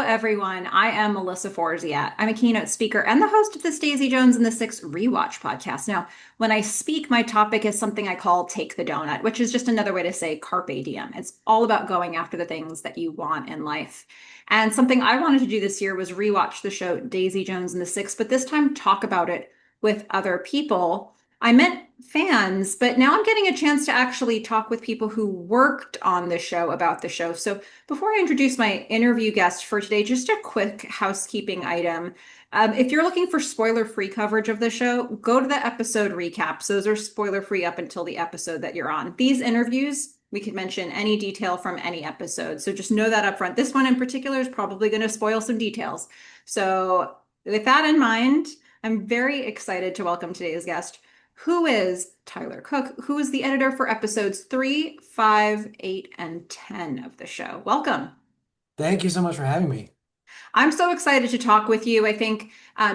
everyone. I am Melissa Forziat. I'm a keynote speaker and the host of this Daisy Jones and the Six Rewatch podcast. Now, when I speak, my topic is something I call Take the Doughnut, which is just another way to say carpe diem. It's all about going after the things that you want in life. And something I wanted to do this year was rewatch the show Daisy Jones and the Six, but this time talk about it with other people. I meant fans, but now I'm getting a chance to actually talk with people who worked on the show about the show. So before I introduce my interview guest for today, just a quick housekeeping item. If you're looking for spoiler-free coverage of the show, go to the episode recaps. Those are spoiler-free up until the episode that you're on. These interviews, we could mention any detail from any episode. So just know that up front. This one in particular is probably going to spoil some details. So with that in mind, I'm very excited to welcome today's guest, who is Tyler Cook, who is the editor for episodes 3, 5, 8, and 10 of the show. Welcome. Thank you so much for having me. I'm so excited to talk with you. I think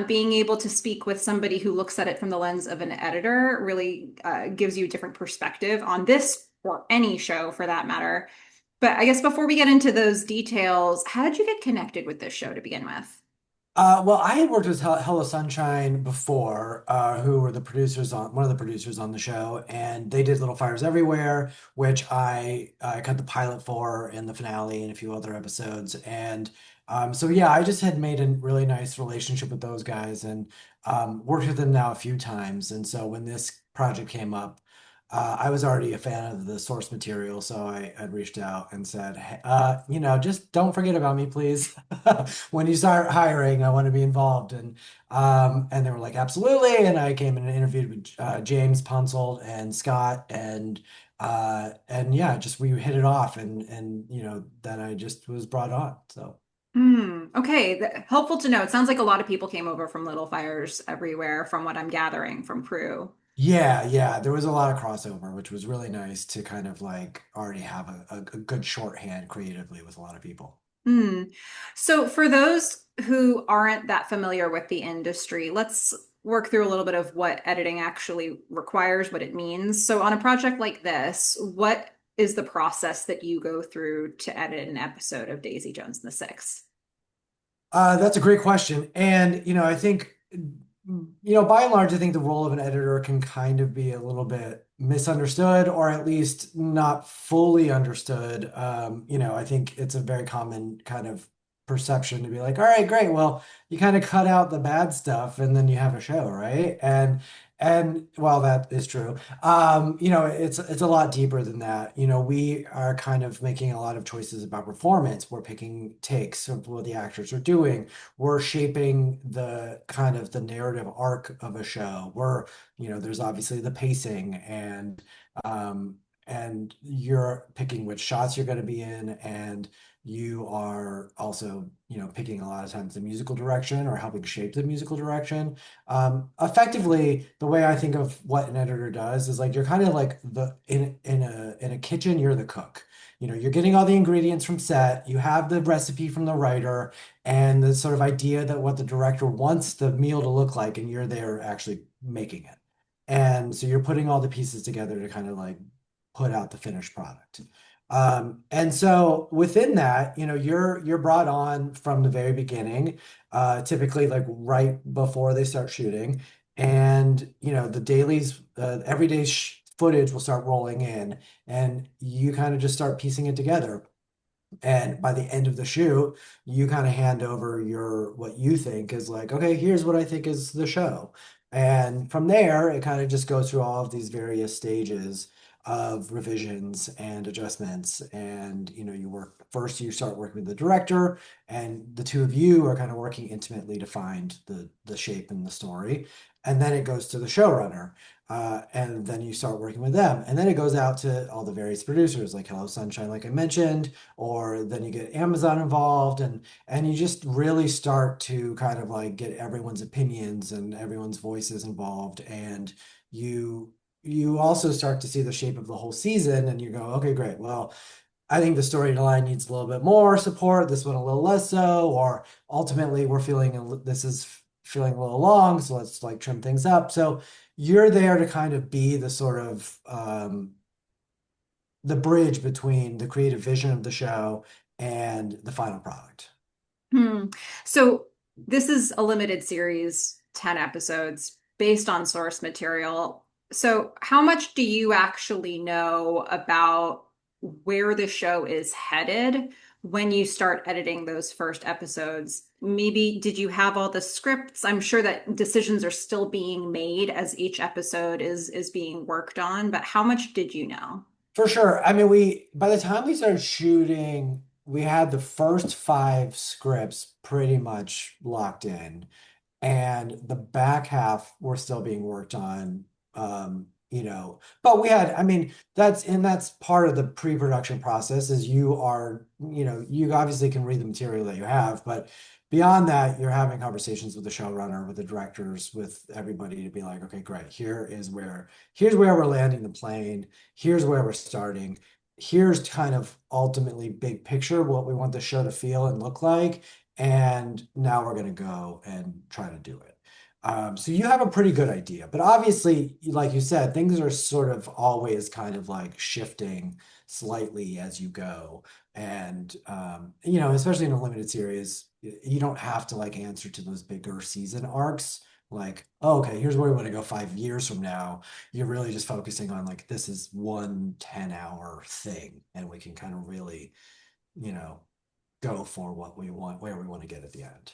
being able to speak with somebody who looks at it from the lens of an editor really gives you a different perspective on this or any show for that matter. But I guess before we get into those details, how did you get connected with this show to begin with? Well, I had worked with Hello Sunshine before, who were the producers on one of the producers on the show, and they did Little Fires Everywhere, which I cut the pilot for in the finale and a few other episodes. And so yeah, I just had made a really nice relationship with those guys and worked with them now a few times. And so when this project came up, I was already a fan of the source material, so I'd reached out and said, "Hey, just don't forget about me, please. When you start hiring, I want to be involved." And they were like, "Absolutely." And I came in and interviewed with James Punsold and Scott, and yeah, just we hit it off, and then I just was brought on. So. Okay, helpful to know. It sounds like a lot of people came over from Little Fires Everywhere, from what I'm gathering from crew. Yeah, yeah, there was a lot of crossover, which was really nice to kind of like already have a good shorthand creatively with a lot of people. Hmm. So, for those who aren't that familiar with the industry, let's work through a little bit of what editing actually requires, what it means. So, on a project like this, what is the process that you go through to edit an episode of Daisy Jones and the Six? That's a great question. And, I think, by and large, I think the role of an editor can kind of be a little bit misunderstood or at least not fully understood. I think it's a very common kind of perception to be like, all right, great. Well, you kind of cut out the bad stuff and then you have a show, right? And while that is true, it's a lot deeper than that. We are kind of making a lot of choices about performance. We're picking takes of what the actors are doing. We're shaping the kind of the narrative arc of a show. There's obviously the pacing and you're picking which shots you're going to be in, and you are also, picking a lot of times the musical direction or helping shape the musical direction. Effectively, the way I think of what an editor does is like you're kind of like the in a kitchen, you're the cook. You're getting all the ingredients from set, you have the recipe from the writer, and the sort of idea that what the director wants the meal to look like, and you're there actually making it. And so you're putting all the pieces together to kind of like put out the finished product. And so within that, you're brought on from the very beginning, typically like right before they start shooting, and the everyday footage will start rolling in, and you kind of just start piecing it together. And by the end of the shoot, you kind of hand over your what you think is like, okay, here's what I think is the show. And from there, it kind of just goes through all of these various stages of revisions and adjustments. And you start working with the director, and the two of you are kind of working intimately to find the shape and the story. And then it goes to the showrunner. And then you start working with them. And then it goes out to all the various producers like Hello Sunshine, like I mentioned, or then you get Amazon involved, and you just really start to kind of like get everyone's opinions and everyone's voices involved, and you also start to see the shape of the whole season, and you go, okay, great, well, I think the storyline needs a little bit more support, this one a little less so, or ultimately we're feeling this is feeling a little long, so let's like trim things up. So you're there to kind of be the sort of the bridge between the creative vision of the show and the final product. Hmm. So this is a limited series, 10 episodes based on source material. So how much do you actually know about where the show is headed when you start editing those first episodes? Maybe did you have all the scripts? I'm sure that decisions are still being made as each episode is being worked on, but how much did you know? For sure. I mean, we by the time we started shooting, we had the first five scripts pretty much locked in, and the back half were still being worked on. But we had, I mean, that's part of the pre-production process is you are, you obviously can read the material that you have, but beyond that, you're having conversations with the showrunner, with the directors, with everybody to be like, okay, great, here's where we're landing the plane, here's where we're starting. Here's kind of ultimately big picture what we want the show to feel and look like, and now we're going to go and try to do it. So you have a pretty good idea, but obviously, like you said, things are sort of always kind of like shifting slightly as you go. And especially in a limited series, you don't have to like answer to those bigger season arcs. Like, oh, okay, here's where we want to go 5 years from now. You're really just focusing on like this is one 10-hour thing, and we can kind of really, you know, go for what we want, where we want to get at the end.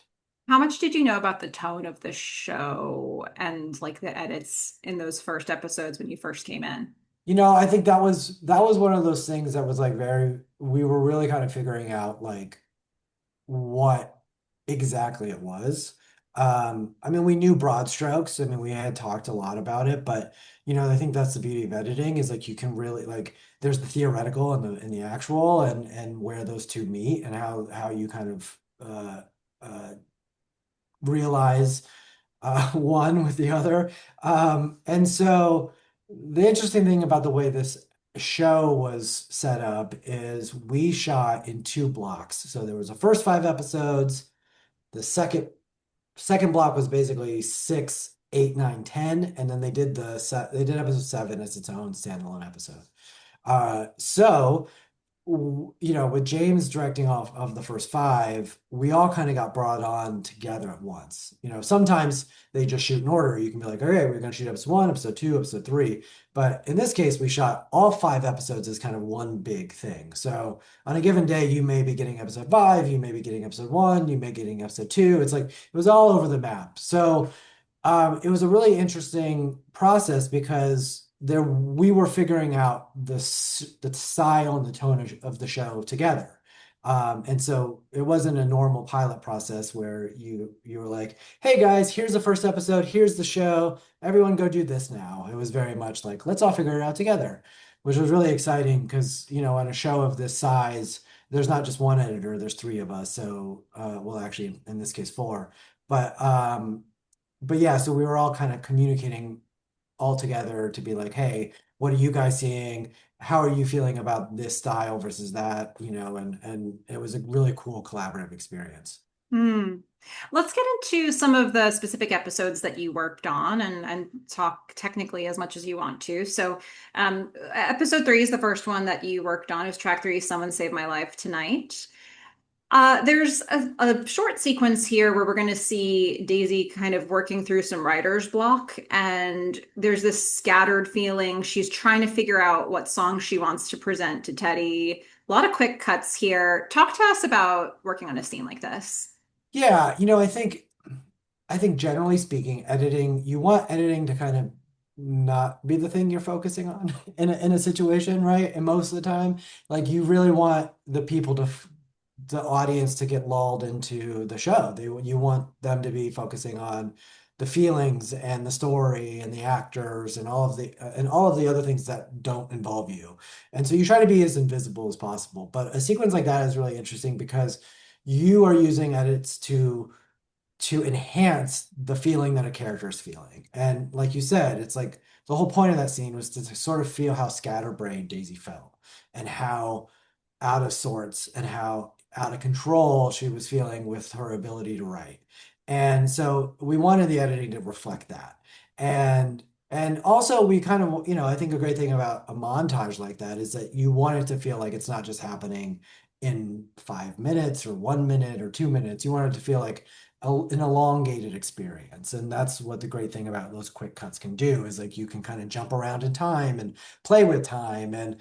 How much did you know about the tone of the show and like the edits in those first episodes when you first came in? I think that was one of those things that was like we were really kind of figuring out like what exactly it was. I mean, we knew broad strokes. I mean, we had talked a lot about it, but I think that's the beauty of editing is like you can really like there's the theoretical and the actual and where those two meet and how you kind of uh realize one with the other. And so the interesting thing about the way this show was set up is we shot in two blocks. So there was the first five episodes. The second block was basically six, eight, nine, 10, and then they did episode seven as its own standalone episode. So with James directing off of the first five, we all kind of got brought on together at once. Sometimes they just shoot in order. You can be like, okay, we're going to shoot episode one, episode two, episode three. But in this case, we shot all five episodes as kind of one big thing. So on a given day, you may be getting episode five, you may be getting episode one, you may be getting episode two. It's like it was all over the map. So it was a really interesting process because we were figuring out the style and the tone of the show together. And so it wasn't a normal pilot process where you were like, "Hey guys, here's the first episode, here's the show, everyone go do this now." It was very much like, "Let's all figure it out together," which was really exciting because on a show of this size, there's not just one editor, there's three of us. So well, actually, in this case, four. But yeah, so we were all kind of communicating all together to be like, hey, what are you guys seeing? How are you feeling about this style versus that? And it was a really cool collaborative experience. Hmm. Let's get into some of the specific episodes that you worked on and talk technically as much as you want to. So, episode three is the first one that you worked on. It was track three, Someone Saved My Life Tonight. There's a short sequence here where we're going to see Daisy kind of working through some writer's block, and there's this scattered feeling. She's trying to figure out what song she wants to present to Teddy. A lot of quick cuts here. Talk to us about working on a scene like this. Yeah, I think generally speaking, you want editing to kind of not be the thing you're focusing on in a situation, right? And most of the time, like you really want the audience to get lulled into the show. You want them to be focusing on the feelings and the story and the actors and all of the other things that don't involve you. And so you try to be as invisible as possible. But a sequence like that is really interesting because you are using edits to enhance the feeling that a character is feeling. And like you said, it's like the whole point of that scene was to sort of feel how scatterbrained Daisy felt and how out of sorts and how out of control she was feeling with her ability to write. And so we wanted the editing to reflect that. And also we kind of, I think a great thing about a montage like that is that you want it to feel like it's not just happening in 5 minutes or 1 minute or 2 minutes. You want it to feel like an elongated experience. And that's what the great thing about those quick cuts can do is like you can kind of jump around in time and play with time and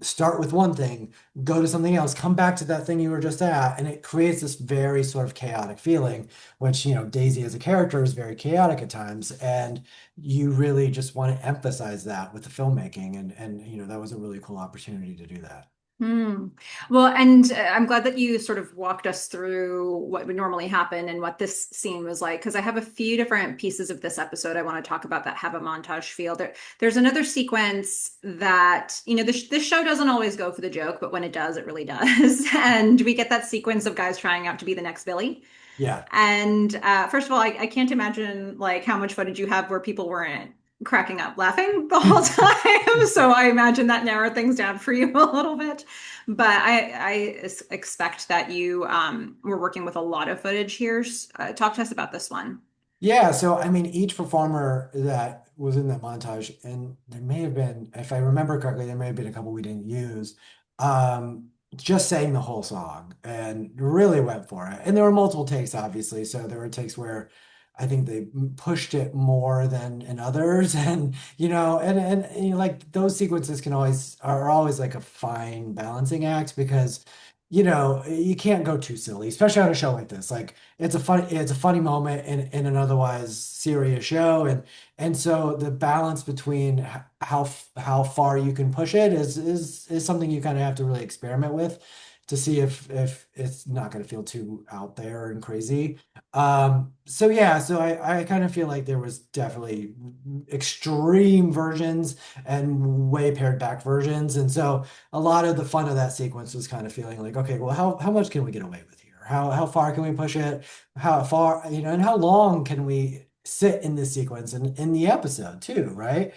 start with one thing, go to something else, come back to that thing you were just at, and it creates this very sort of chaotic feeling, which, Daisy as a character is very chaotic at times, and you really just want to emphasize that with the filmmaking, and that was a really cool opportunity to do that. Hmm. Well, and I'm glad that you sort of walked us through what would normally happen and what this scene was like, because I have a few different pieces of this episode I want to talk about that have a montage feel. There's another sequence that, this show doesn't always go for the joke, but when it does, it really does. And we get that sequence of guys trying out to be the next Billy. Yeah. And first of all, I can't imagine like how much footage you have where people weren't cracking up laughing the whole time. So I imagine that narrowed things down for you a little bit. But expect that you were working with a lot of footage here. Talk to us about this one. Yeah, so I mean, each performer that was in that montage, and there may have been, if I remember correctly, there may have been a couple we didn't use, just sang the whole song and really went for it. And there were multiple takes, obviously. So there were takes where I think they pushed it more than in others, and like those sequences are always like a fine balancing act because you can't go too silly, especially on a show like this. Like it's a funny moment in an otherwise serious show, and so the balance between how far you can push it is something you kind of have to really experiment with to see if it's not going to feel too out there and crazy. So yeah, so I kind of feel like there was definitely extreme versions and way pared back versions, and so a lot of the fun of that sequence was kind of feeling like, okay, well, how much can we get away with here? How far can we push it? How far, and how long can we sit in this sequence and in the episode too, right?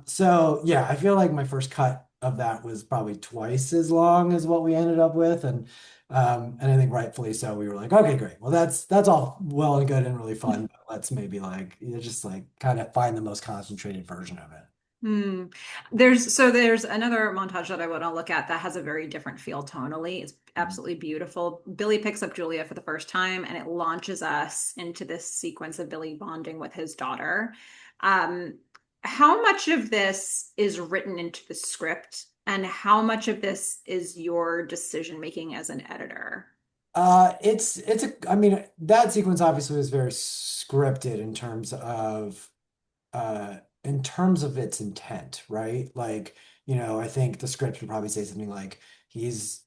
So yeah, I feel like my first cut of that was probably twice as long as what we ended up with, and I think rightfully so. We were like, okay, great. Well, that's all well and good and really fun, but let's maybe like just like kind of find the most concentrated version of it. Hmm. There's another montage that I want to look at that has a very different feel tonally. It's absolutely beautiful. Billy picks up Julia for the first time, and it launches us into this sequence of Billy bonding with his daughter. Um, how much of this is written into the script, and how much of this is your decision making as an editor? I mean, that sequence obviously was very scripted in terms of its intent, right? Like, I think the script would probably say something like he's,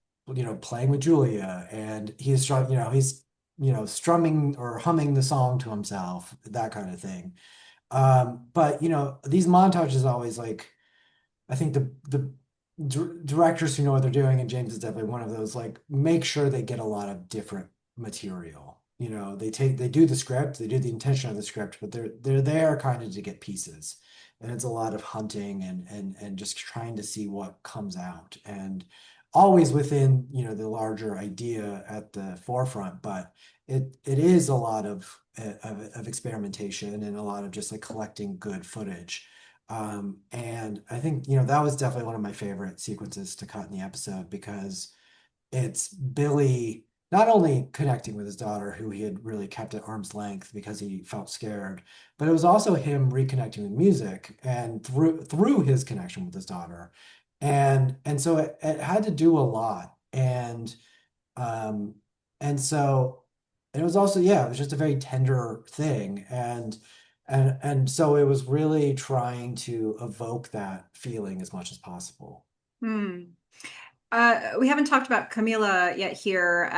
playing with Julia and he's strumming or humming the song to himself, that kind of thing. But these montages always like I think the directors who know what they're doing, and James is definitely one of those, like make sure they get a lot of different material. They do the script, they do the intention of the script, but they're there kind of to get pieces. And it's a lot of hunting and just trying to see what comes out. And always within, the larger idea at the forefront, but it is a lot of experimentation and a lot of just like collecting good footage. And I think, that was definitely one of my favorite sequences to cut in the episode because it's Billy not only connecting with his daughter, who he had really kept at arm's length because he felt scared, but it was also him reconnecting with music and through his connection with his daughter. And so it had to do a lot. Um, and so it was also, yeah, it was just a very tender thing. And so it was really trying to evoke that feeling as much as possible. Hmm. We haven't talked about Camila yet here.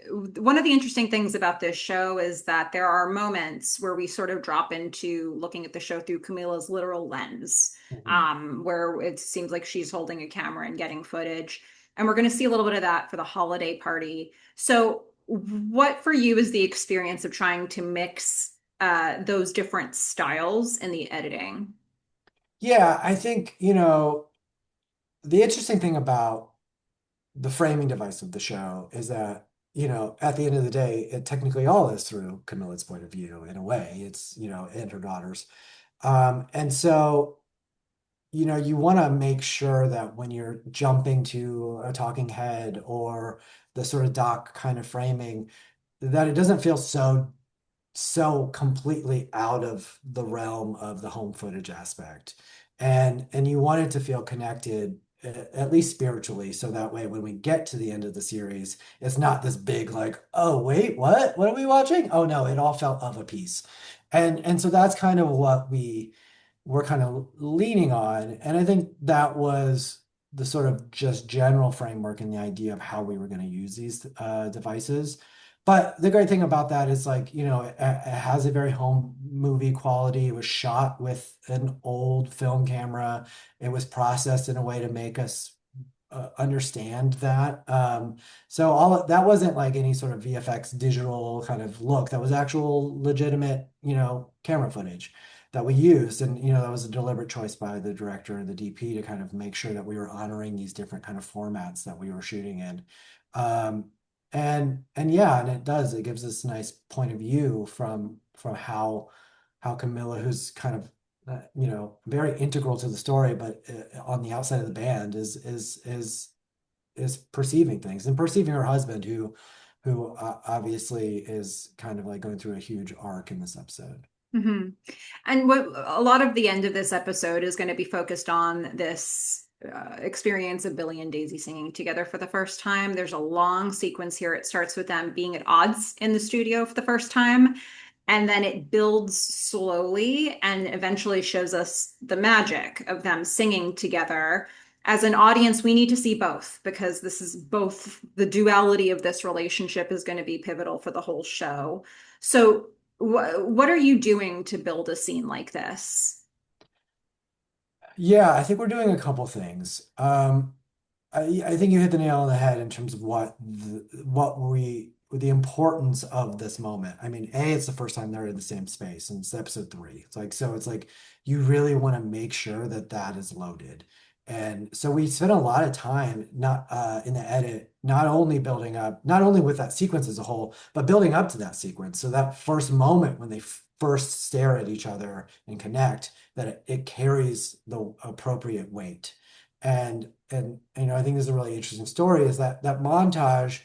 One of the interesting things about this show is that there are moments where we sort of drop into looking at the show through Camila's literal lens, Mhm. where it seems like she's holding a camera and getting footage. And we're going to see a little bit of that for the holiday party. So, what for you is the experience of trying to mix those different styles in the editing? Yeah, I think, the interesting thing about the framing device of the show is that, at the end of the day, it technically all is through Camilla's point of view in a way. It's, and her daughter's. And so you want to make sure that when you're jumping to a talking head or the sort of doc kind of framing, that it doesn't feel so completely out of the realm of the home footage aspect. And you want it to feel connected, at least spiritually, so that way when we get to the end of the series, it's not this big like, oh wait, what are we watching? Oh no, it all felt of a piece. And so that's kind of what we were kind of leaning on. And I think that was the sort of just general framework and the idea of how we were going to use these devices. But the great thing about that is like, it has a very home movie quality. It was shot with an old film camera. It was processed in a way to make us understand that. So that wasn't like any sort of VFX digital kind of look. That was actual legitimate, camera footage that we used. And, that was a deliberate choice by the director and the DP to kind of make sure that we were honoring these different kind of formats that we were shooting in. Um, and yeah, and it gives us a nice point of view from how Camilla, who's kind of very integral to the story, but on the outside of the band is perceiving things and perceiving her husband, who obviously is kind of like going through a huge arc in this episode. Hmm. And what a lot of the end of this episode is going to be focused on this experience of Billy and Daisy singing together for the first time. There's a long sequence here. It starts with them being at odds in the studio for the first time, and then it builds slowly and eventually shows us the magic of them singing together. As an audience, we need to see both because this is both the duality of this relationship is going to be pivotal for the whole show. So, what are you doing to build a scene like this? Yeah, I think we're doing a couple things. I think you hit the nail on the head in terms of the importance of this moment. I mean, it's the first time they're in the same space, and it's episode three. It's like you really want to make sure that that is loaded. And so we spent a lot of time not in the edit, not only building up, not only with that sequence as a whole, but building up to that sequence. So that first moment when they first stare at each other and connect, that it carries the appropriate weight. And I think this is a really interesting story is that montage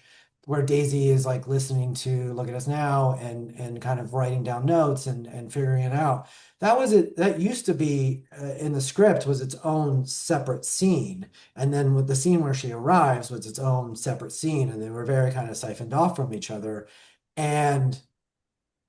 where Daisy is like listening to Look at Us Now and kind of writing down notes and figuring it out. That used to be in the script was its own separate scene. And then with the scene where she arrives was its own separate scene. And they were very kind of siphoned off from each other. And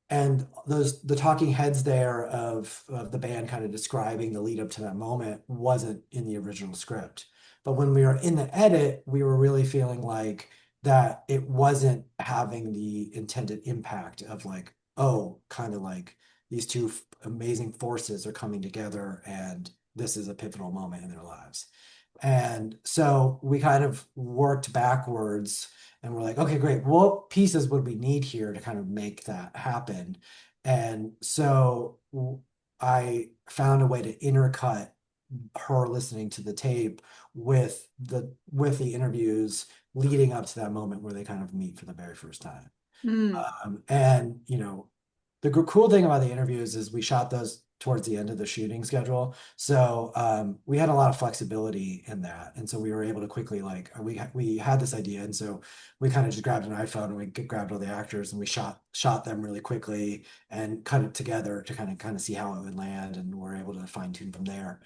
the talking heads there of the band kind of describing the lead up to that moment wasn't in the original script. But when we were in the edit, we were really feeling like that it wasn't having the intended impact of like, oh, kind of like these two amazing forces are coming together and this is a pivotal moment in their lives. And so we kind of worked backwards and we're like, okay, great. What pieces would we need here to kind of make that happen? And so I found a way to intercut her listening to the tape with the interviews leading up to that moment where they kind of meet for the very first time. Hmm. And the cool thing about the interviews is we shot those towards the end of the shooting schedule, so we had a lot of flexibility in that, and so we were able to quickly like we had this idea, and so we kind of just grabbed an iPhone and we grabbed all the actors and we shot them really quickly and cut it together to kind of see how it would land, and we're able to fine tune from there.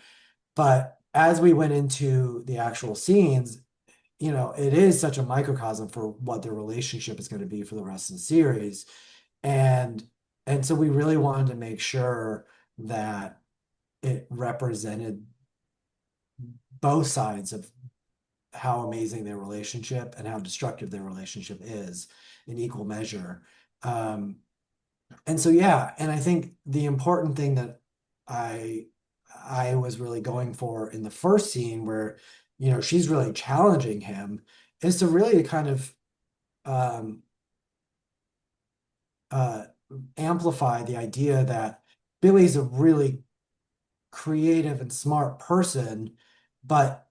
But as we went into the actual scenes, it is such a microcosm for what their relationship is going to be for the rest of the series. And and so we really wanted to make sure that it represented both sides of how amazing their relationship and how destructive their relationship is in equal measure. Um, and so yeah, and I think the important thing that I I was really going for in the first scene where, she's really challenging him is to really kind of um uh amplify the idea that Billy's a really creative and smart person, but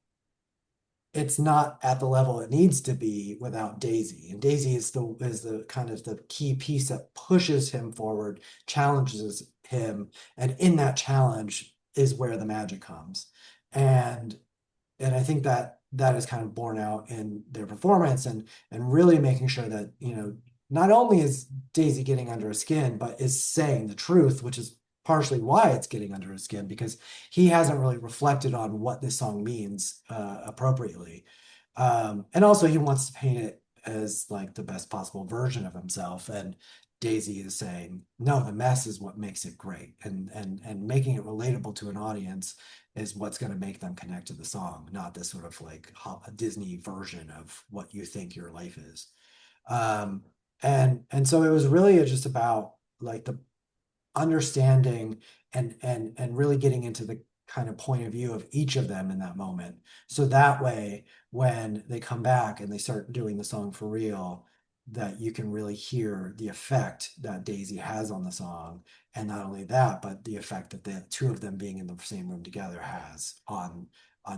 it's not at the level it needs to be without Daisy. And Daisy is the kind of the key piece that pushes him forward, challenges him, and in that challenge is where the magic comes. and I think that that is kind of borne out in their performance, and really making sure that, not only is Daisy getting under his skin, but is saying the truth, which is partially why it's getting under his skin, because he hasn't really reflected on what this song means appropriately. And also he wants to paint it as like the best possible version of himself. And Daisy is saying, no, the mess is what makes it great. And making it relatable to an audience is what's going to make them connect to the song, not this sort of like Disney version of what you think your life is. Um, and so it was really just about like the understanding and really getting into the kind of point of view of each of them in that moment. So that way, when they come back and they start doing the song for real, that you can really hear the effect that Daisy has on the song. And not only that, but the effect that the two of them being in the same room together has on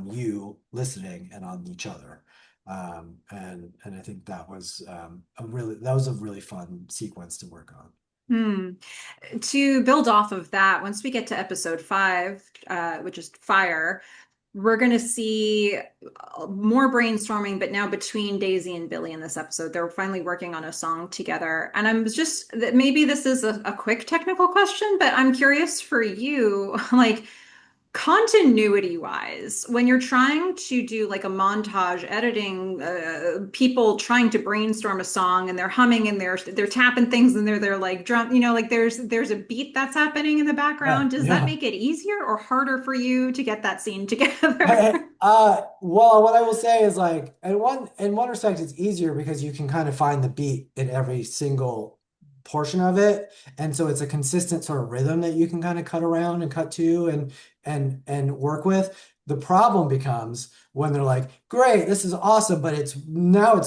you listening and on each other. And I think that was a really fun sequence to work on. Hmm. To build off of that, once we get to episode 5, which is Fire, we're going to see more brainstorming, but now between Daisy and Billy in this episode. They're finally working on a song together. And I'm just, maybe this is a quick technical question, but I'm curious for you, like, continuity wise, when you're trying to do like a montage editing, people trying to brainstorm a song and they're humming and they're tapping things and they're like drum, like there's a beat that's happening in the Yeah, background. Does that yeah. make it easier or harder for you to get that scene together? Well, what I will say is like in one respect it's easier because you can kind of find the beat in every single portion of it. And so it's a consistent sort of rhythm that you can kind of cut around and cut to and work with. The problem becomes when they're like, great, this is awesome, but it's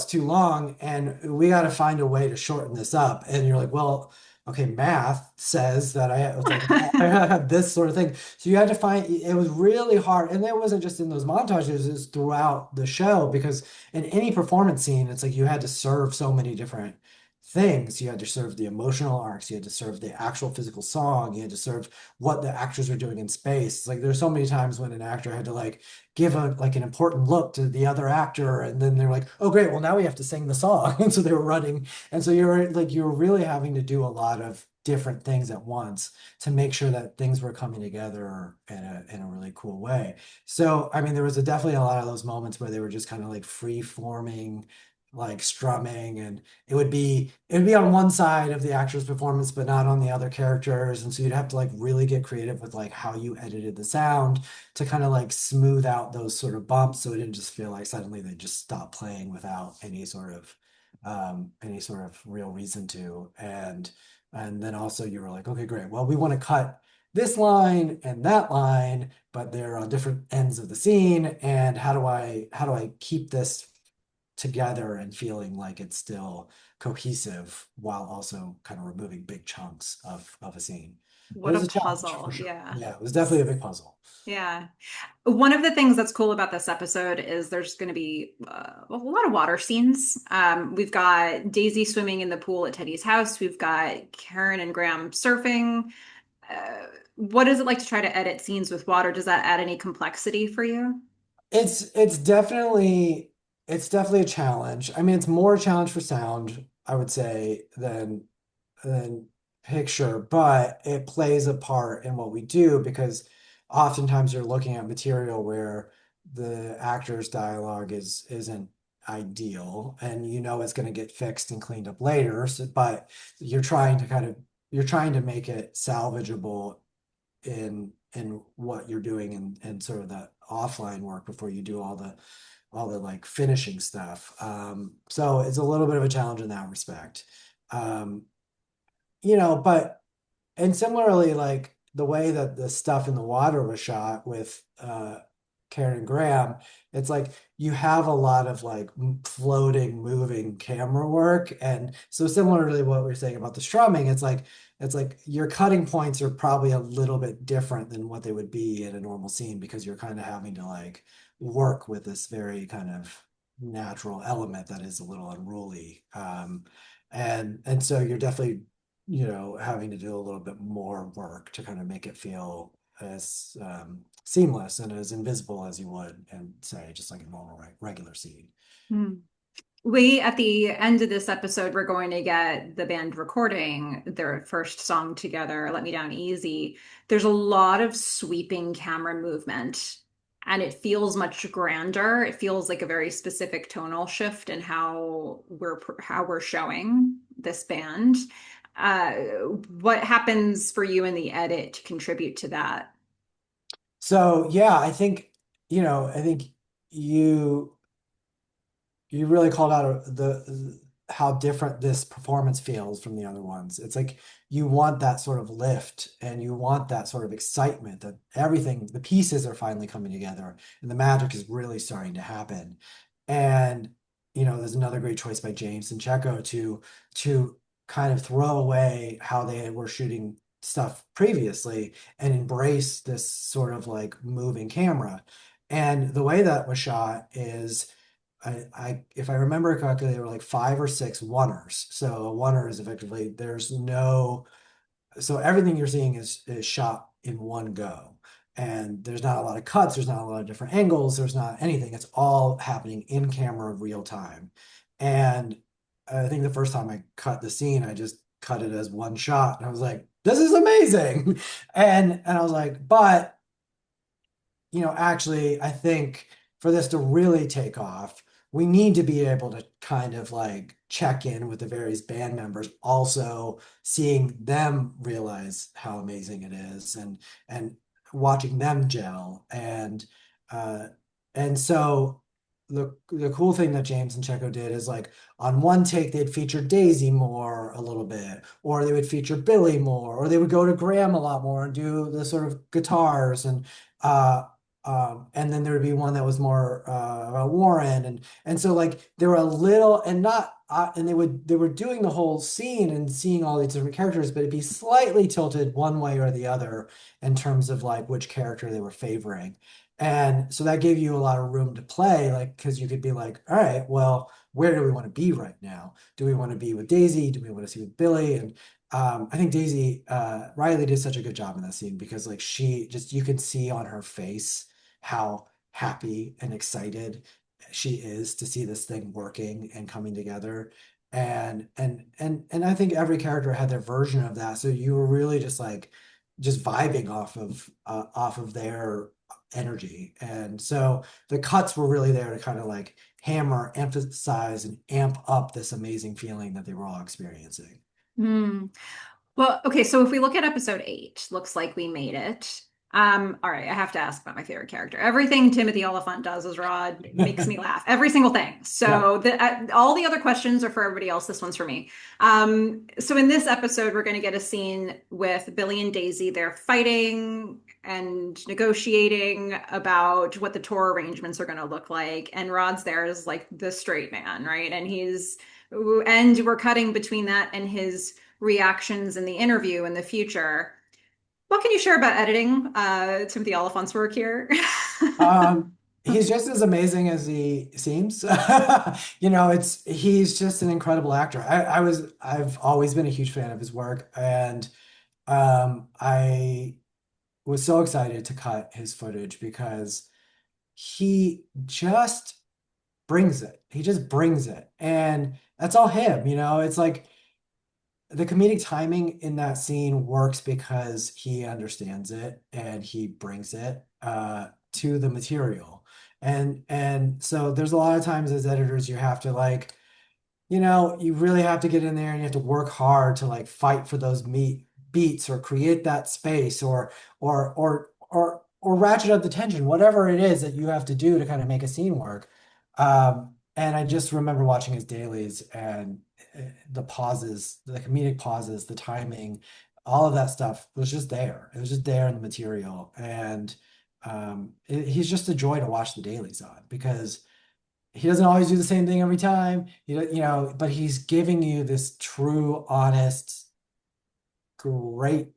too long and we got to find a way to shorten this up. And you're like, well, okay, math says that it's like I have this sort of thing. So you had to find it was really hard. And it wasn't just in those montages, it was throughout the show because in any performance scene, it's like you had to serve so many different things. You had to serve the emotional arcs, you had to serve the actual physical song, you had to serve what the actors were doing in space. Like there's so many times when an actor had to like give a like an important look to the other actor, and then they're like, oh great, well now we have to sing the song. And so they were running. And so you're really having to do a lot of different things at once to make sure that things were coming together in a really cool way. So, I mean, there was definitely a lot of those moments where they were just kind of like free forming, like strumming, and it would be on one side of the actor's performance, but not on the other characters. And so you'd have to like really get creative with like how you edited the sound to kind of like smooth out those sort of bumps so it didn't just feel like suddenly they just stopped playing without any sort of real reason to. And then also you were like, okay, great. Well, we want to cut this line and that line, but they're on different ends of the scene. And how do I keep this together and feeling like it's still cohesive while also kind of removing big chunks of a scene? It What a was a challenge for puzzle. sure. Yeah. Yeah, it was definitely a big puzzle. Yeah. One of the things that's cool about this episode is there's going to be a lot of water scenes. We've got Daisy swimming in the pool at Teddy's house. We've got Karen and Graham surfing. What is it like to try to edit scenes with water? Does that add any complexity for you? It's it's definitely it's definitely a challenge. I mean, it's more a challenge for sound, I would say, than picture, but it plays a part in what we do because oftentimes you're looking at material where the actor's dialogue isn't ideal and you know it's going to get fixed and cleaned up later. So, but you're trying to make it salvageable in what you're doing and sort of the offline work before you do all the like finishing stuff. So it's a little bit of a challenge in that respect. Um, but and similarly, like the way that the stuff in the water was shot with Karen Graham, it's like you have a lot of like floating, moving camera work. And so similarly what we are saying about the strumming, it's like your cutting points are probably a little bit different than what they would be in a normal scene because you're kind of having to like work with this very kind of natural element that is a little unruly. And so you're definitely having to do a little bit more work to kind of make it feel seamless and as invisible as you would and say just like a normal regular scene. Hmm. We, at the end of this episode, we're going to get the band recording their first song together, Let Me Down Easy. There's a lot of sweeping camera movement, and it feels much grander. It feels like a very specific tonal shift in how we're showing this band. Uh, what happens for you in the edit to contribute to that? So yeah, I think you you really called out the how different this performance feels from the other ones. It's like you want that sort of lift and you want that sort of excitement that everything, the pieces are finally coming together and the magic is really starting to happen. And there's another great choice by James and Checo to kind of throw away how they were shooting stuff previously and embrace this sort of like moving camera. And the way that was shot is if I remember correctly, there were like five or six oneers. So a oneer is effectively there's no so everything you're seeing is shot in one go. And there's not a lot of cuts, there's not a lot of different angles, there's not anything. It's all happening in camera real time. And I think the first time I cut the scene, I just cut it as one shot. And I was like, this is amazing. And I was like, but actually, I think for this to really take off, we need to be able to kind of like check in with the various band members, also seeing them realize how amazing it is and watching them gel. Uh and so the cool thing that James and Checo did is like on one take they'd feature Daisy more a little bit, or they would feature Billy more, or they would go to Graham a lot more and do the sort of guitars uh and then there would be one that was more about Warren, and so like there were a little and not and they were doing the whole scene and seeing all these different characters, but it'd be slightly tilted one way or the other in terms of like which character they were favoring. And so that gave you a lot of room to play, like because you could be like, all right, well, where do we want to be right now? Do we want to be with Daisy? Do we want to see with Billy? And I think Daisy Riley did such a good job in that scene because like she just you can see on her face how happy and excited she is to see this thing working and coming together. And I think every character had their version of that. So you were really just like just vibing off of their energy. And so the cuts were really there to kind of like hammer, emphasize, and amp up this amazing feeling that they were all experiencing. Hmm. Well, okay, so if we look at episode 8, looks like we made it. All right, I have to ask about my favorite character. Everything Timothy Oliphant does as Rod makes me laugh. Every single thing. Yeah. So all the other questions are for everybody else. This one's for me. So in this episode, we're going to get a scene with Billy and Daisy. They're fighting and negotiating about what the tour arrangements are going to look like. And Rod's there as like the straight man, right? And we're cutting between that and his reactions in the interview in the future. What can you share about editing Timothy Oliphant's work here? Um, he's just as amazing as he seems. It's he's just an incredible actor. I've always been a huge fan of his work, and I was so excited to cut his footage because he just brings it. He just brings it, and that's all him. It's like the comedic timing in that scene works because he understands it and he brings it to the material. And so there's a lot of times as editors you have to like, you really have to get in there and you have to work hard to like fight for those beats or create that space or ratchet up the tension, whatever it is that you have to do to kind of make a scene work. And I just remember watching his dailies and the pauses, the comedic pauses, the timing, all of that stuff was just there. It was just there in the material. And he's just a joy to watch the dailies on because he doesn't always do the same thing every time. But he's giving you this true, honest, great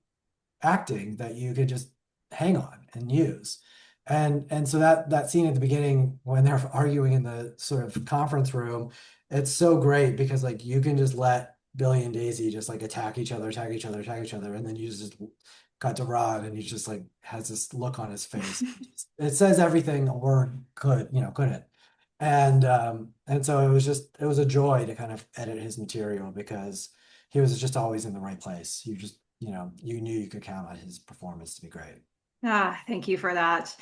acting that you could just hang on and use. And so that scene at the beginning when they're arguing in the sort of conference room, it's so great because like you can just let Billy and Daisy just like attack each other, attack each other, attack each other, and then you just cut to Rod, and he just like has this look on his face. It says everything a word could, couldn't. And so it was a joy to kind of edit his material because he was just always in the right place. You just, you knew you could count on his performance to be great. Ah, thank you for that.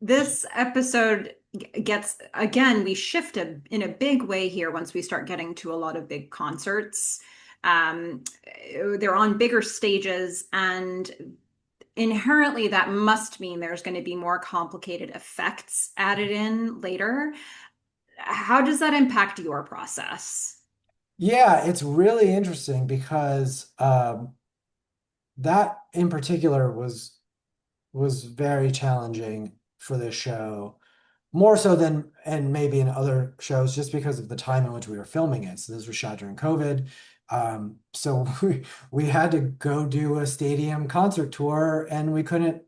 This episode gets, again, we shift in a big way here once we start getting to a lot of big concerts. Um, they're on bigger stages, and inherently that must mean there's going to be more complicated effects added in later. How does that impact your process? Yeah, it's really interesting because that in particular was very challenging for this show, more so than and maybe in other shows, just because of the time in which we were filming it. So this was shot during COVID. So we had to go do a stadium concert tour, and we couldn't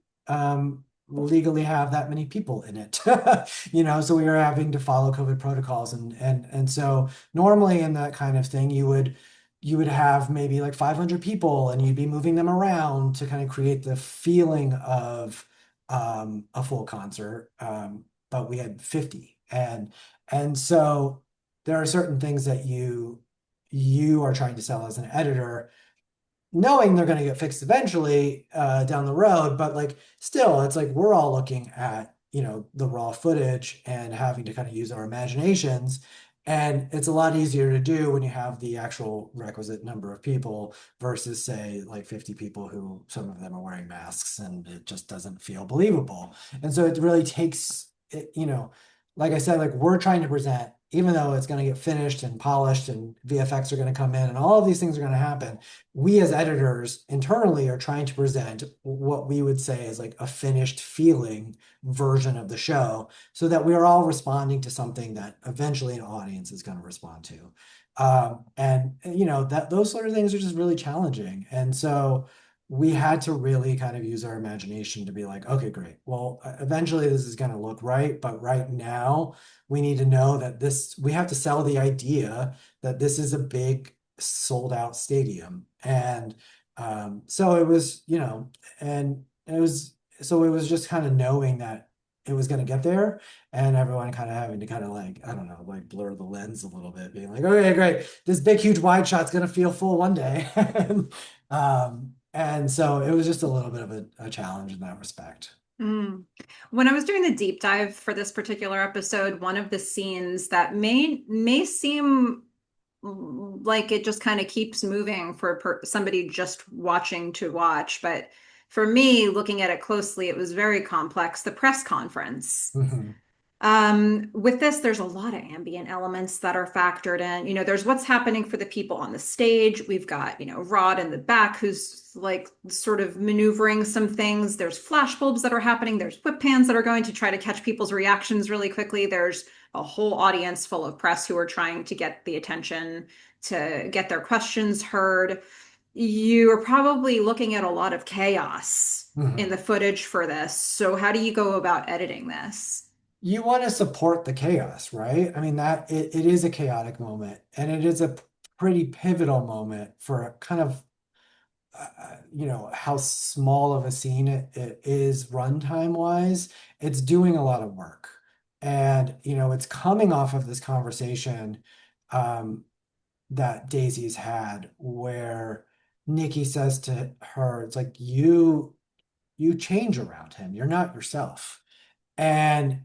legally have that many people in it. So we were having to follow COVID protocols, and so normally in that kind of thing, you would have maybe like 500 people, and you'd be moving them around to kind of create the feeling of a full concert. But we had 50, and so there are certain things that you are trying to sell as an editor, knowing they're going to get fixed eventually down the road, but like still it's like we're all looking at the raw footage and having to kind of use our imaginations, and it's a lot easier to do when you have the actual requisite number of people versus say like 50 people who some of them are wearing masks, and it just doesn't feel believable. And so it really takes it, like I said, like we're trying to present, even though it's going to get finished and polished and VFX are going to come in and all of these things are going to happen, we as editors internally are trying to present what we would say is like a finished feeling version of the show, so that we are all responding to something that eventually an audience is going to respond to. And that those sort of things are just really challenging. And so we had to really kind of use our imagination to be like, okay, great. Well, eventually this is going to look right, but right now we need to know that we have to sell the idea that this is a big sold out stadium. And so it was, and it was just kind of knowing that it was going to get there, and everyone kind of having to kind of like, I don't know, like blur the lens a little bit, being like, okay, great, this big, huge wide shot's going to feel full one day. And so it was just a little bit of a challenge in that respect. Mm. When I was doing the deep dive for this particular episode, one of the scenes that may seem like it just kind of keeps moving for somebody just watching to watch, but for me, looking at it closely, it was very complex. The press conference. Mhm. With this, there's a lot of ambient elements that are factored in. There's what's happening for the people on the stage. We've got, Rod in the back who's like sort of maneuvering some things. There's flash bulbs that are happening. There's whip pans that are going to try to catch people's reactions really quickly. There's a whole audience full of press who are trying to get the attention to get their questions heard. You are probably looking at a lot of chaos in Mhm. the footage for this. So, how do you go about editing this? You want to support the chaos, right? I mean, that it is a chaotic moment, and it is a pretty pivotal moment for kind of how small of a scene it is runtime wise. It's doing a lot of work, and it's coming off of this conversation um, that Daisy's had, where Nikki says to her, "It's like you change around him. You're not yourself." And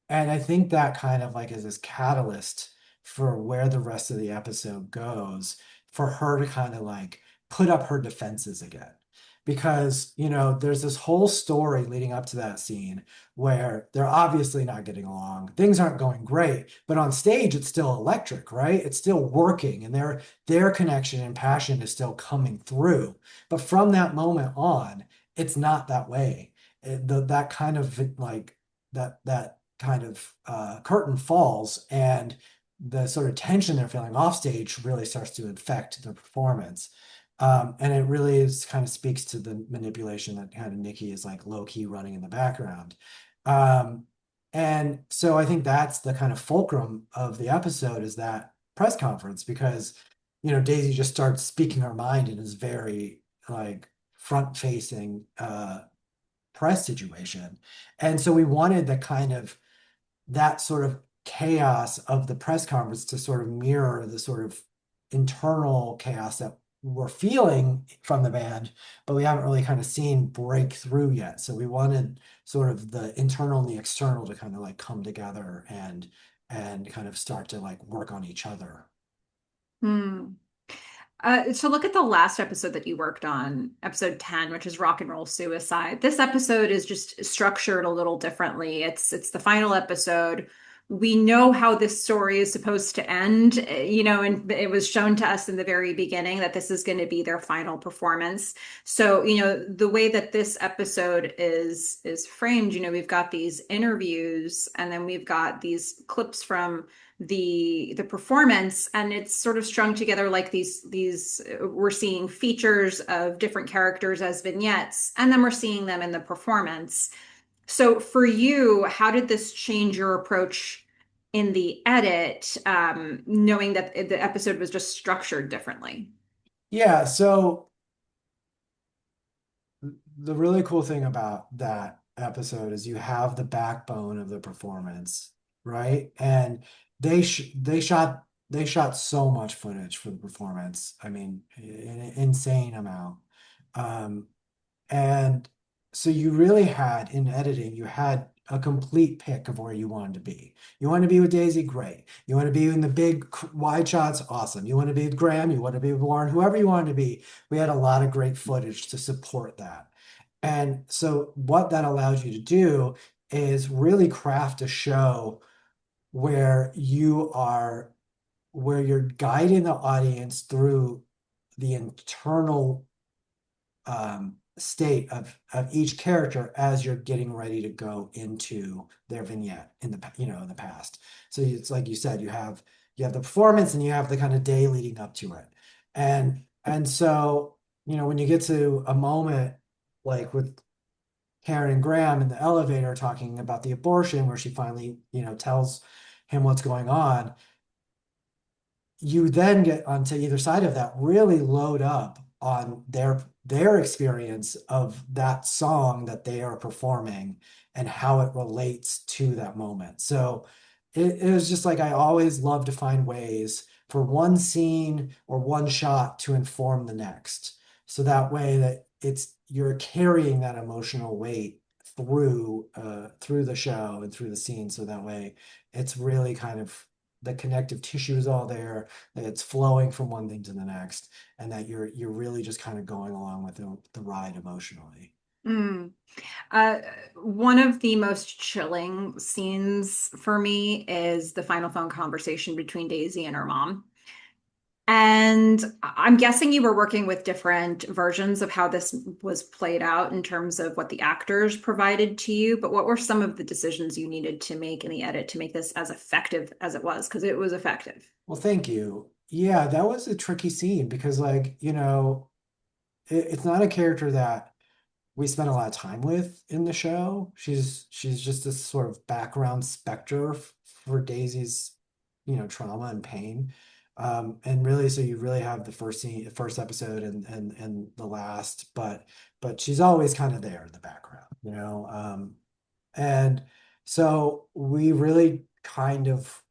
I think that kind of like is this catalyst for where the rest of the episode goes, for her to kind of like put up her defenses again. Because, there's this whole story leading up to that scene where they're obviously not getting along. Things aren't going great, but on stage it's still electric, right? It's still working, and their connection and passion is still coming through. But from that moment on, it's not that way. That kind of like that kind of curtain falls, and the sort of tension they're feeling off stage really starts to affect the performance. And it really is kind of speaks to the manipulation that kind of Nikki is like low key running in the background. Um, and so I think that's the kind of fulcrum of the episode, is that press conference because, Daisy just starts speaking her mind and is very like front facing press situation. And so we wanted the kind of that sort of chaos of the press conference to sort of mirror the sort of internal chaos that we're feeling from the band, but we haven't really kind of seen break through yet. So we wanted sort of the internal and the external to kind of like come together and kind of start to like work on each other. Hmm. So look at the last episode that you worked on, episode 10, which is Rock and Roll Suicide. This episode is just structured a little differently. It's the final episode. We know how this story is supposed to end, and it was shown to us in the very beginning that this is going to be their final performance. So, the way that this episode is framed, we've got these interviews and then we've got these clips from the performance, and it's sort of strung together like these we're seeing features of different characters as vignettes, and then we're seeing them in the performance. So for you, how did this change your approach in the edit, knowing that the episode was just structured differently? Yeah, so the really cool thing about that episode is you have the backbone of the performance, right? And they shot so much footage for the performance. I mean, an insane amount. Um, and so you really had in editing, you had a complete pick of where you wanted to be. You want to be with Daisy, great. You want to be in the big wide shots, awesome. You want to be with Graham, you want to be with Warren, whoever you wanted to be. We had a lot of great footage to support that. And so what that allows you to do is really craft a show where where you're guiding the audience through the internal state of each character as you're getting ready to go into their vignette in the past. So it's like you said, you have the performance and you have the kind of day leading up to it. And so, when you get to a moment like with Karen and Graham in the elevator talking about the abortion where she finally, tells him what's going on, you then get onto either side of that, really load up on their experience of that song that they are performing and how it relates to that moment. So it was just like I always love to find ways for one scene or one shot to inform the next. So that way that you're carrying that emotional weight through the show and through the scene. So that way it's really kind of the connective tissue is all there, that it's flowing from one thing to the next, and that you're really just kind of going along with the ride emotionally. Mm. Uh, One of the most chilling scenes for me is the final phone conversation between Daisy and her mom. And I'm guessing you were working with different versions of how this was played out in terms of what the actors provided to you. But what were some of the decisions you needed to make in the edit to make this as effective as it was? Because it was effective. Well, thank you. Yeah, that was a tricky scene because, like, it's not a character that we spent a lot of time with in the show. She's just this sort of background specter for Daisy's, trauma and pain. And really, so you really have the first scene, the first episode and the last, but she's always kind of there in the background. And so we really kind of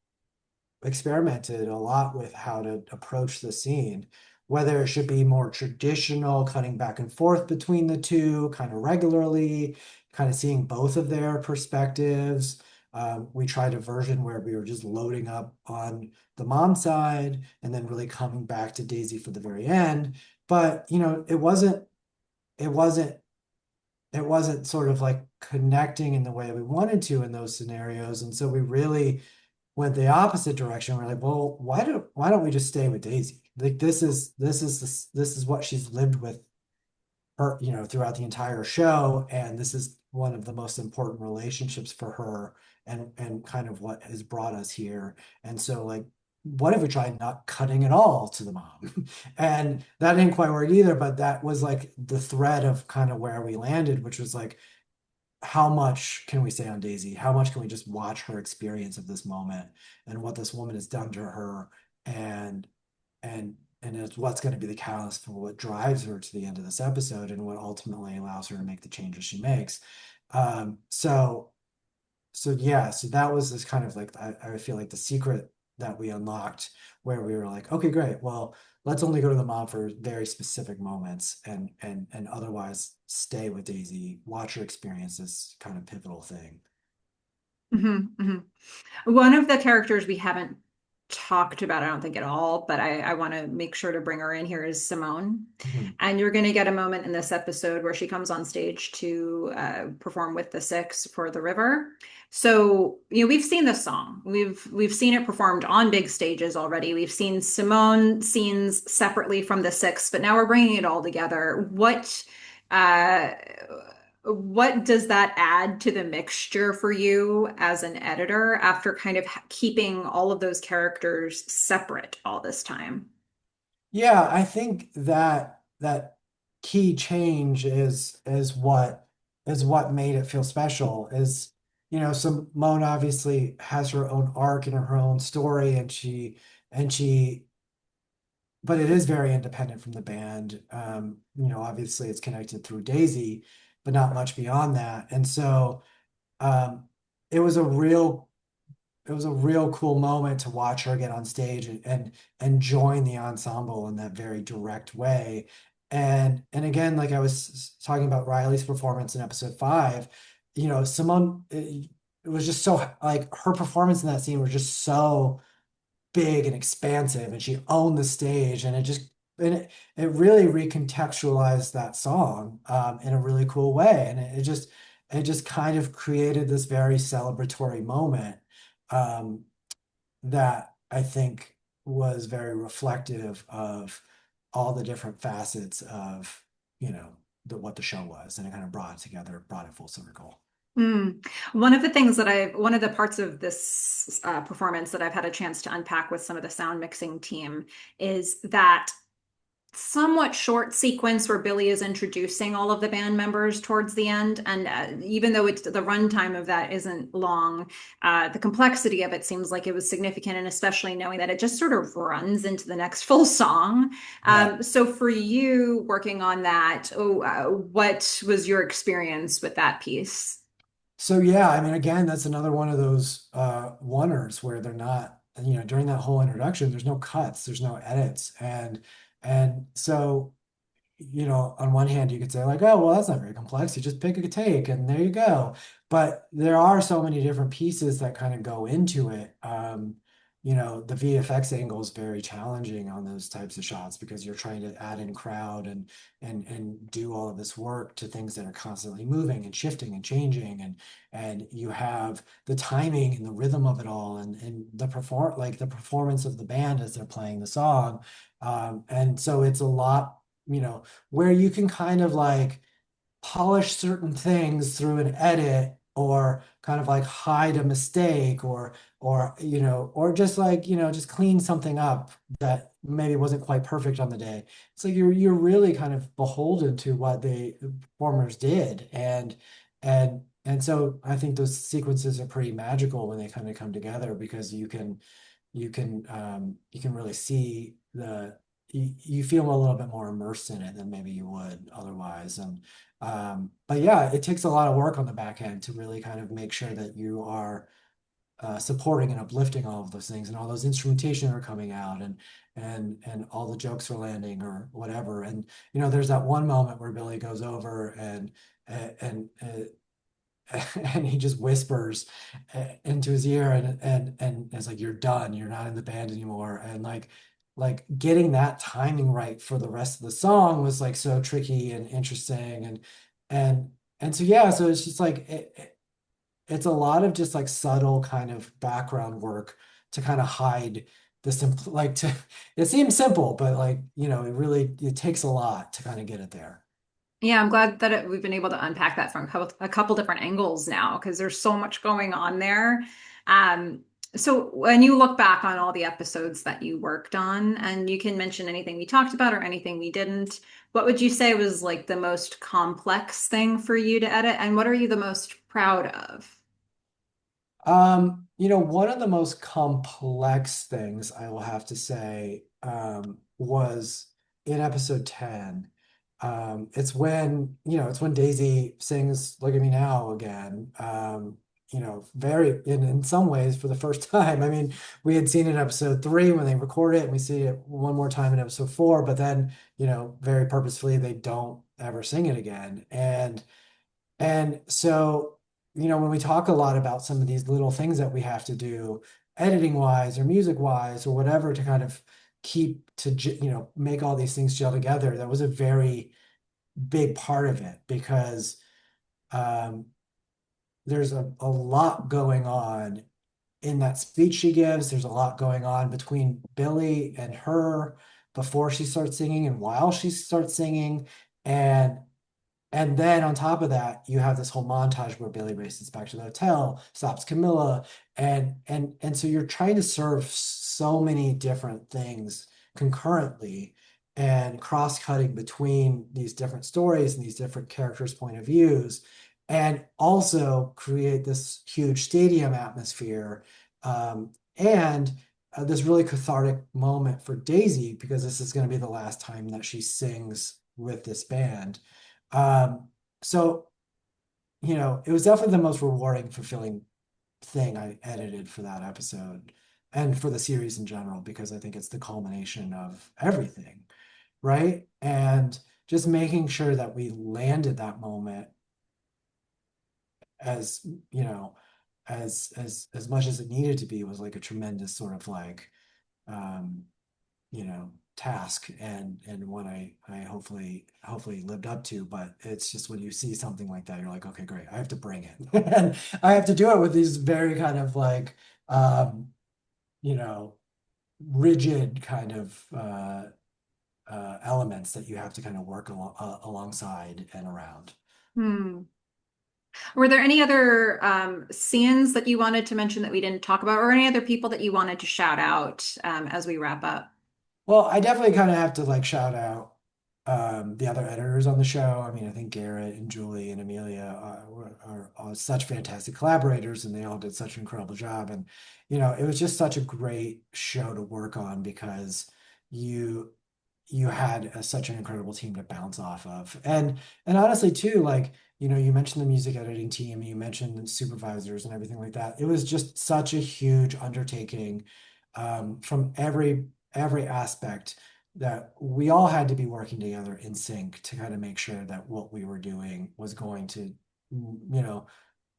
experimented a lot with how to approach the scene, whether it should be more traditional, cutting back and forth between the two kind of regularly, kind of seeing both of their perspectives. We tried a version where we were just loading up on the mom side and then really coming back to Daisy for the very end. But, it wasn't, it wasn't sort of like connecting in the way we wanted to in those scenarios. And so we really went the opposite direction. We're like, well, why don't we just stay with Daisy? Like this is what she's lived with her, throughout the entire show, and this is one of the most important relationships for her, and kind of what has brought us here. And so, like, what if we tried not cutting it all to the mom? And that didn't quite work either, but that was like the thread of kind of where we landed, which was like, how much can we say on Daisy? How much can we just watch her experience of this moment and what this woman has done to her and and it's what's going to be the catalyst for what drives her to the end of this episode and what ultimately allows her to make the changes she makes. So yeah, so that was this kind of like I feel like the secret that we unlocked where we were like, okay, great. Well, let's only go to the mom for very specific moments and otherwise stay with Daisy, watch her experience this kind of pivotal thing. One of the characters we haven't talked about, I don't think at all, but I want to make sure to bring her in here is Simone. Mhm. And you're going to get a moment in this episode where she comes on stage to perform with the Six for the River. So, we've seen this song. We've seen it performed on big stages already. We've seen Simone scenes separately from the Six, but now we're bringing it all together. Uh, what does that add to the mixture for you as an editor after kind of keeping all of those characters separate all this time? Yeah, I think that that key change is what made it feel special. Is Simone obviously has her own arc and her own story, and she but it is very independent from the band. Obviously it's connected through Daisy, but not much beyond that. And so um, it was a real it was a real cool moment to watch her get on stage and join the ensemble in that very direct way. And again, like I was talking about Riley's performance in episode 5, Simone, it was just so like her performance in that scene was just so big and expansive, and she owned the stage, and it really recontextualized that song in a really cool way, and it just kind of created this very celebratory moment um, that I think was very reflective of all the different facets of what the show was, and it kind of brought it together, brought it full circle. One of the parts of this performance that I've had a chance to unpack with some of the sound mixing team is that somewhat short sequence where Billy is introducing all of the band members towards the end. And even though it's the runtime of that isn't long, the complexity of it seems like it was significant. And especially knowing that it just sort of runs into the next full song. Yeah. So for you working on that, what was your experience with that piece? So yeah, I mean, again, that's another one of those oneers where they're not, during that whole introduction, there's no cuts, there's no edits, and so on one hand, you could say like, oh, well, that's not very complex. You just pick a take and there you go. But there are so many different pieces that kind of go into it. The VFX angle is very challenging on those types of shots because you're trying to add in crowd and do all of this work to things that are constantly moving and shifting and changing, and you have the timing and the rhythm of it all, and the performance of the band as they're playing the song. And so it's a lot, where you can kind of like polish certain things through an edit or kind of like hide a mistake or just like just clean something up that maybe wasn't quite perfect on the day. It's like you're really kind of beholden to what the performers did, and so I think those sequences are pretty magical when they kind of come together because you can really see you feel a little bit more immersed in it than maybe you would otherwise. And but yeah, it takes a lot of work on the back end to really kind of make sure that you are supporting and uplifting all of those things, and all those instrumentation are coming out, and all the jokes are landing or whatever. And there's that one moment where Billy goes over and and he just whispers into his ear, and it's like, you're done, you're not in the band anymore. And like getting that timing right for the rest of the song was like so tricky and interesting, and and so yeah, so it's just like it's a lot of just like subtle kind of background work to kind of hide the simple, like to it seems simple, but like it takes a lot to kind of get it there. Yeah, I'm glad that we've been able to unpack that from a couple different angles now because there's so much going on there. Um, so when you look back on all the episodes that you worked on, and you can mention anything we talked about or anything we didn't, what would you say was like the most complex thing for you to edit, and what are you the most proud of? One of the most complex things I will have to say was in episode 10. It's when Daisy sings Look at Me Now again. Very in some ways for the first time. I mean, we had seen it in episode 3 when they record it, and we see it one more time in episode 4, but then, very purposefully they don't ever sing it again. And so, when we talk a lot about some of these little things that we have to do, editing wise or music wise or whatever, to kind of make all these things gel together, that was a very big part of it because um, there's a lot going on in that speech she gives. There's a lot going on between Billy and her before she starts singing and while she starts singing. And and then on top of that, you have this whole montage where Billy races back to the hotel, stops Camilla, and so you're trying to serve so many different things concurrently and cross-cutting between these different stories and these different characters' point of views, and also create this huge stadium atmosphere, and this really cathartic moment for Daisy because this is going to be the last time that she sings with this band. um, so, it was definitely the most rewarding, fulfilling thing I edited for that episode and for the series in general, because I think it's the culmination of everything, right? And just making sure that we landed that moment as, you know, as much as it needed to be was like a tremendous sort of like um task, and one I hopefully lived up to. But it's just when you see something like that, you're like, okay, great, I have to bring it. And I have to do it with these very kind of like um you know rigid kind of elements that you have to kind of work alongside and around. Hmm. Were there any other scenes that you wanted to mention that we didn't talk about, or any other people that you wanted to shout out as we wrap up? Well, I definitely kind of have to like shout out the other editors on the show. I mean, I think Garrett and Julie and Amelia are such fantastic collaborators, and they all did such an incredible job. And it was just such a great show to work on because you you had such an incredible team to bounce off of. And honestly, too, like you mentioned the music editing team, you mentioned the supervisors and everything like that. It was just such a huge undertaking, from every aspect, that we all had to be working together in sync to kind of make sure that what we were doing was going to,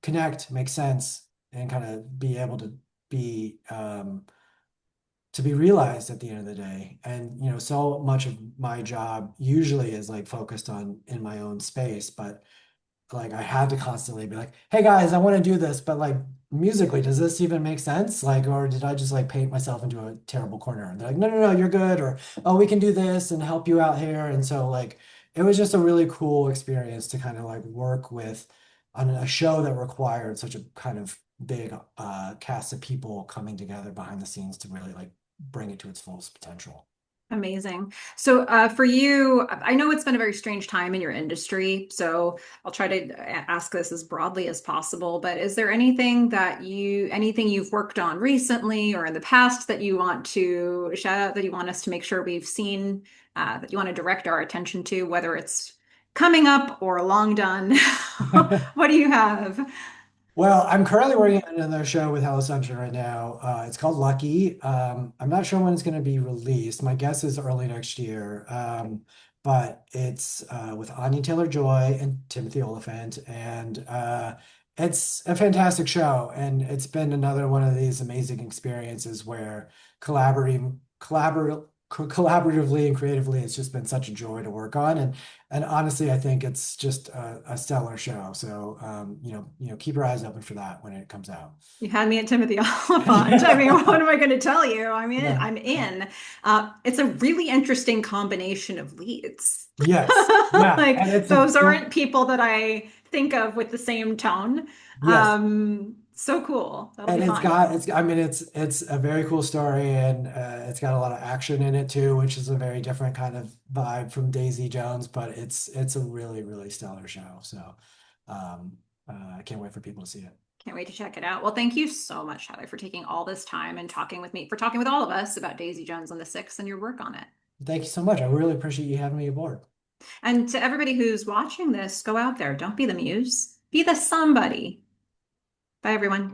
connect, make sense, and kind of be able to be realized at the end of the day. And so much of my job usually is like focused on in my own space, but like I had to constantly be like, hey guys, I want to do this, but like musically, does this even make sense? Like, or did I just like paint myself into a terrible corner? And they're like, no, no, no, you're good. Or, oh, we can do this and help you out here. And so like it was just a really cool experience to kind of like work with on a show that required such a kind of big cast of people coming together behind the scenes to really like bring it to its fullest potential. Amazing. So, for you, I know it's been a very strange time in your industry, so I'll try to ask this as broadly as possible. But is there anything you've worked on recently or in the past that you want to shout out, that you want us to make sure we've seen, that you want to direct our attention to, whether it's coming up or long done? What do you have? Well, I'm currently working on another show with Hello Sunshine right now. It's called Lucky. I'm not sure when it's going to be released. My guess is early next year. But it's with Anya Taylor-Joy and Timothy Oliphant, and it's a fantastic show. And it's been another one of these amazing experiences where collaboratively and creatively, it's just been such a joy to work on. And honestly, I think it's just a stellar show. So, keep your eyes open for that when it comes out. You had me at Timothy Oliphant. I mean, what am I going to tell you? Yeah. I'm in. It's a really interesting combination of leads. Yes. Yeah. Like And it's a those aren't people that I think of with the same tone. yes. So cool. That'll be And fun. I mean, it's a very cool story, and it's got a lot of action in it too, which is a very different kind of vibe from Daisy Jones, but it's a really, really stellar show. So, I can't wait for people to see it. Can't wait to check it out. Well, thank you so much, Heather, for taking all this time and talking with me, for talking with all of us about Daisy Jones and the Six and your work on it. Thank you so much. I really appreciate you having me aboard. And to everybody who's watching this, go out there. Don't be the muse, be the somebody. Bye, everyone.